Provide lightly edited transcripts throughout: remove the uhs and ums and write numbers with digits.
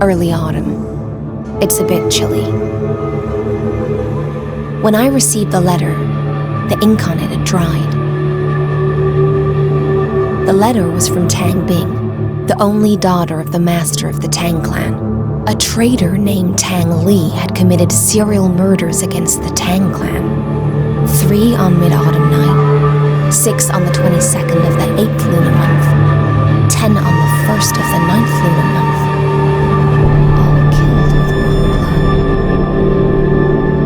Early autumn. It's a bit chilly. When I received the letter, the ink on it had dried. The letter was from Tang Bing, the only daughter of the master of the Tang clan. A traitor named Tang Li had committed serial murders against the Tang clan. 3 on mid-autumn night, 6 on the 22nd of the 8th lunar month, 10 on the 1st of the 9th lunar month. All killed with one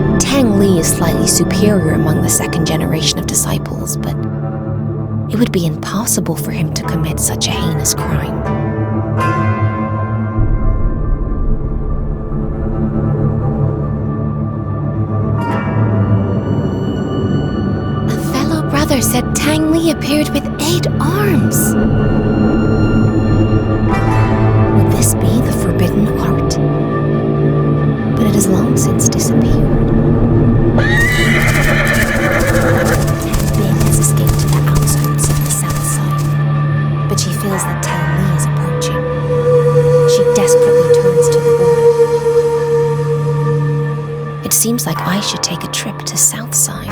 blow. Tang Li is slightly superior among the second generation of disciples, but it would be impossible for him to commit such a heinous crime. Brother said Tang Li appeared with 8 arms. Would this be the forbidden art? But it has long since disappeared. Tang Bing has escaped to the outskirts of the south side, but she feels that Tang Li is approaching. She desperately turns to the border. It seems like I should take a trip to south side.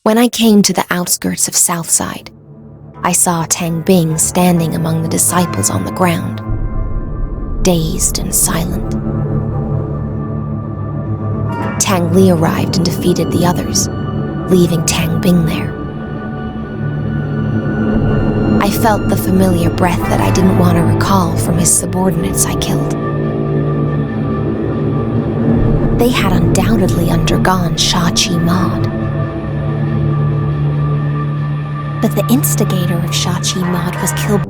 When I came to the outskirts of Southside, I saw Tang Bing standing among the disciples on the ground, dazed and silent. Tang Li arrived and defeated the others, leaving Tang Bing there. I felt the familiar breath that I didn't want to recall from his subordinates I killed. They had undoubtedly undergone Xiaokui Mod. But the instigator of Xiaokui Mod was killed.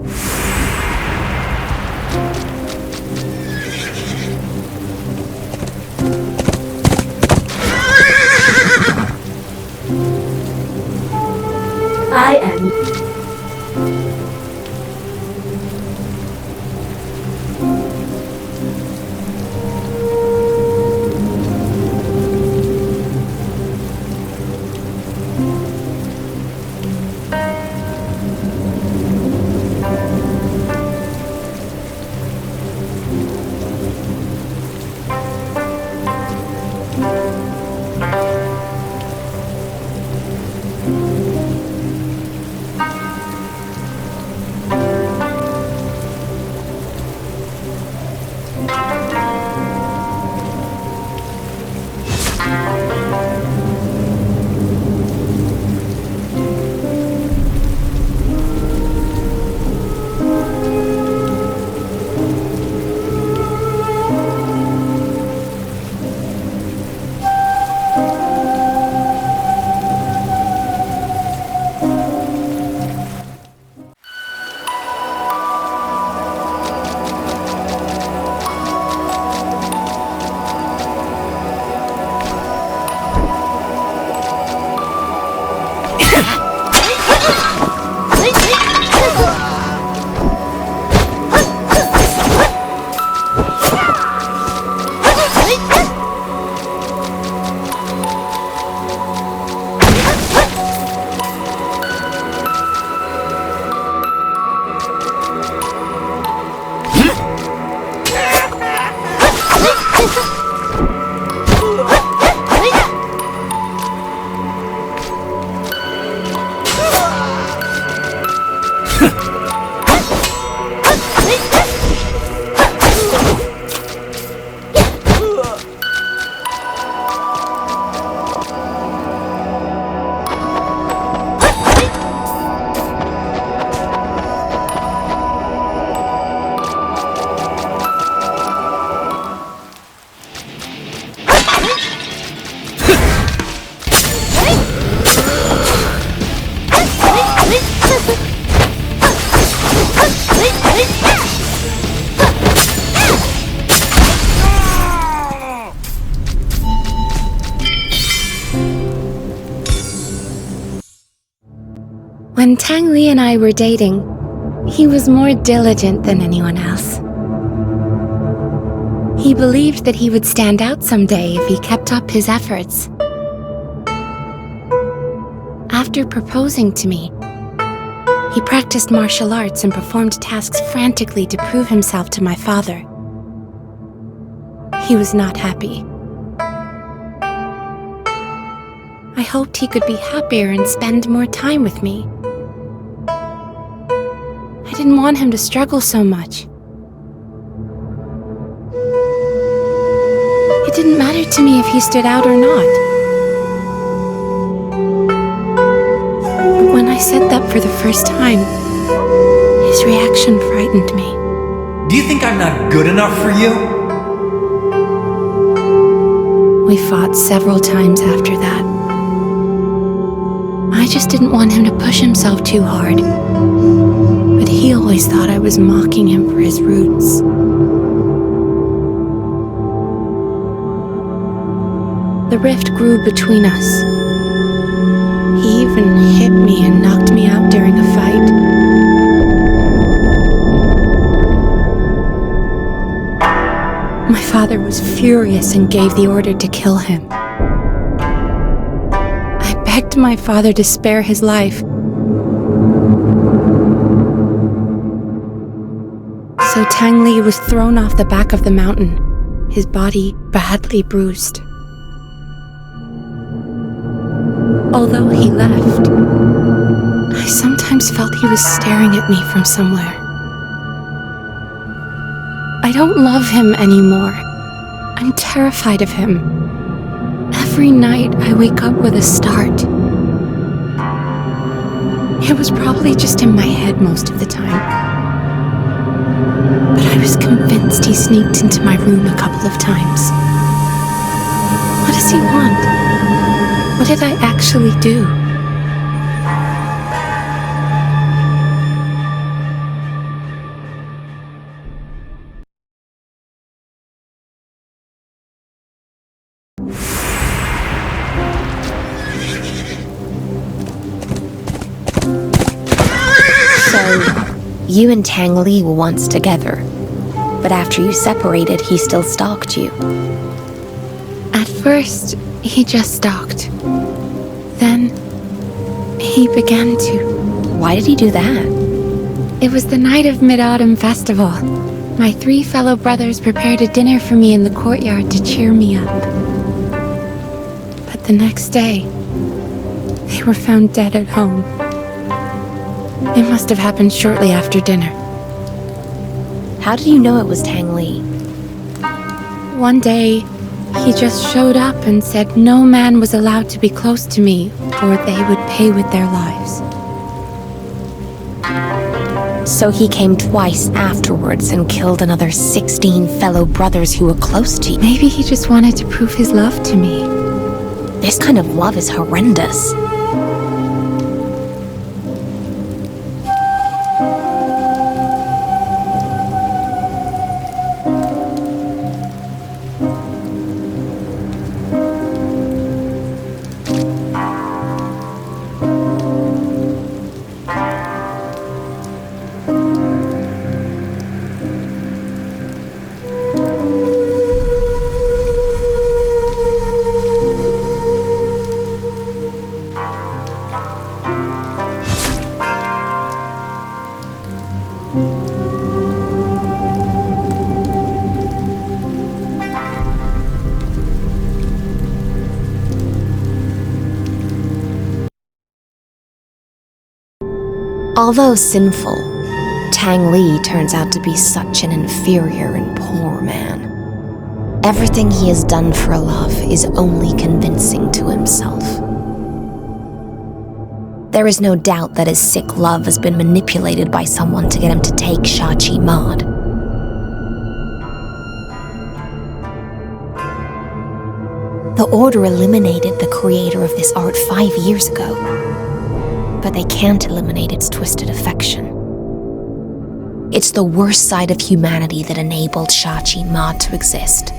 I am. When Tang Li and I were dating, he was more diligent than anyone else. He believed that he would stand out someday if he kept up his efforts. After proposing to me, he practiced martial arts and performed tasks frantically to prove himself to my father. He was not happy. I hoped he could be happier and spend more time with me. I didn't want him to struggle so much. It didn't matter to me if he stood out or not. But when I said that for the first time, his reaction frightened me. Do you think I'm not good enough for you? We fought several times after that. I just didn't want him to push himself too hard. But he always thought I was mocking him for his roots. The rift grew between us. He even hit me and knocked me out during a fight. My father was furious and gave the order to kill him. I begged my father to spare his life. So Tang Li was thrown off the back of the mountain, his body badly bruised. Although he left, I sometimes felt he was staring at me from somewhere. I don't love him anymore. I'm terrified of him. Every night I wake up with a start. It was probably just in my head most of the time. But I was convinced he sneaked into my room a couple of times. What does he want? What did I actually do? So, you and Tang Li were once together, but after you separated, he still stalked you. At first, he just stalked. Then, he began to. Why did he do that? It was the night of Mid-Autumn Festival. My 3 fellow brothers prepared a dinner for me in the courtyard to cheer me up. But the next day, they were found dead at home. It must have happened shortly after dinner. How did you know it was Tang Li? One day, he just showed up and said no man was allowed to be close to me, or they would pay with their lives. So he came twice afterwards and killed another 16 fellow brothers who were close to you. Maybe he just wanted to prove his love to me. This kind of love is horrendous. Although sinful, Tang Li turns out to be such an inferior and poor man. Everything he has done for love is only convincing to himself. There is no doubt that his sick love has been manipulated by someone to get him to take Shachi Mod. The Order eliminated the creator of this art 5 years ago, but they can't eliminate its twisted affection. It's the worst side of humanity that enabled Shachi Mod to exist.